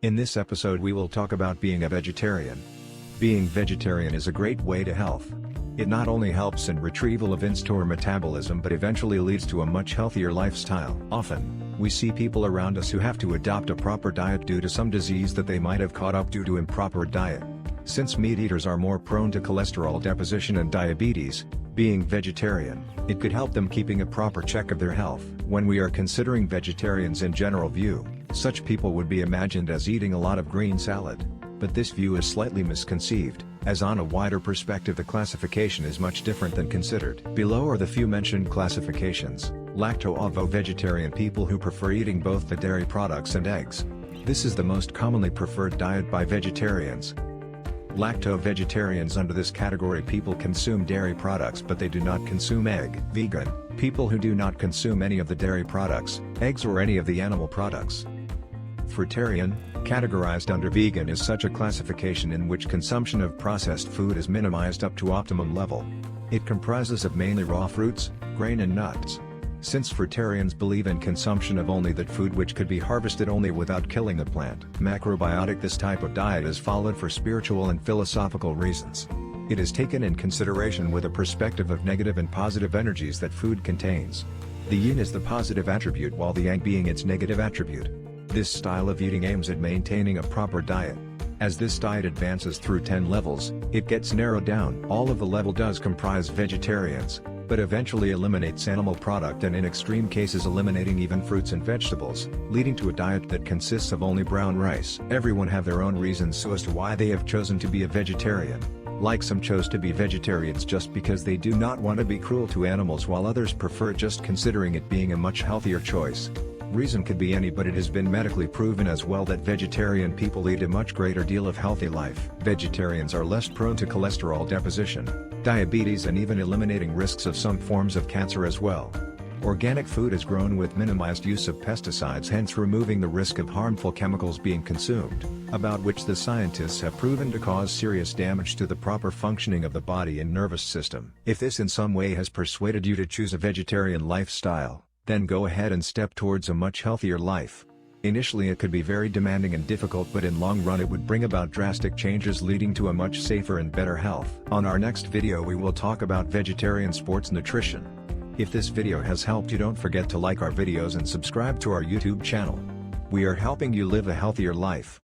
In this episode we will talk about being a vegetarian. Being vegetarian is a great way to health. It not only helps in retrieval of in-store metabolism but eventually leads to a much healthier lifestyle. Often, we see people around us who have to adopt a proper diet due to some disease that they might have caught up due to improper diet. Since meat eaters are more prone to cholesterol deposition and diabetes, being vegetarian, it could help them keeping a proper check of their health. When we are considering vegetarians in general view, such people would be imagined as eating a lot of green salad. But this view is slightly misconceived, as on a wider perspective the classification is much different than considered. Below are the few mentioned classifications. Lacto-ovo-vegetarian, people who prefer eating both the dairy products and eggs. This is the most commonly preferred diet by vegetarians. Lacto-vegetarians, under this category, people consume dairy products but they do not consume egg. Vegan, people who do not consume any of the dairy products, eggs or any of the animal products. Fruitarian, categorized under vegan, is such a classification in which consumption of processed food is minimized up to optimum level. It comprises of mainly raw fruits, grain and nuts. Since fruitarians believe in consumption of only that food which could be harvested only without killing the plant. Macrobiotic, this type of diet is followed for spiritual and philosophical reasons. It is taken in consideration with a perspective of negative and positive energies that food contains. The yin is the positive attribute while the yang being its negative attribute. This style of eating aims at maintaining a proper diet. As this diet advances through 10 levels, it gets narrowed down. All of the level does comprise vegetarians, but eventually eliminates animal product and in extreme cases eliminating even fruits and vegetables, leading to a diet that consists of only brown rice. Everyone have their own reasons so as to why they have chosen to be a vegetarian. Like some chose to be vegetarians just because they do not want to be cruel to animals, while others prefer just considering it being a much healthier choice. Reason could be any, but it has been medically proven as well that vegetarian people lead a much greater deal of healthy life. Vegetarians are less prone to cholesterol deposition, diabetes and even eliminating risks of some forms of cancer as well. Organic food is grown with minimized use of pesticides, hence removing the risk of harmful chemicals being consumed, about which the scientists have proven to cause serious damage to the proper functioning of the body and nervous system. If this in some way has persuaded you to choose a vegetarian lifestyle, then go ahead and step towards a much healthier life. Initially it could be very demanding and difficult, but in long run it would bring about drastic changes leading to a much safer and better health. On our next video we will talk about vegetarian sports nutrition. If this video has helped you, don't forget to like our videos and subscribe to our YouTube channel. We are helping you live a healthier life.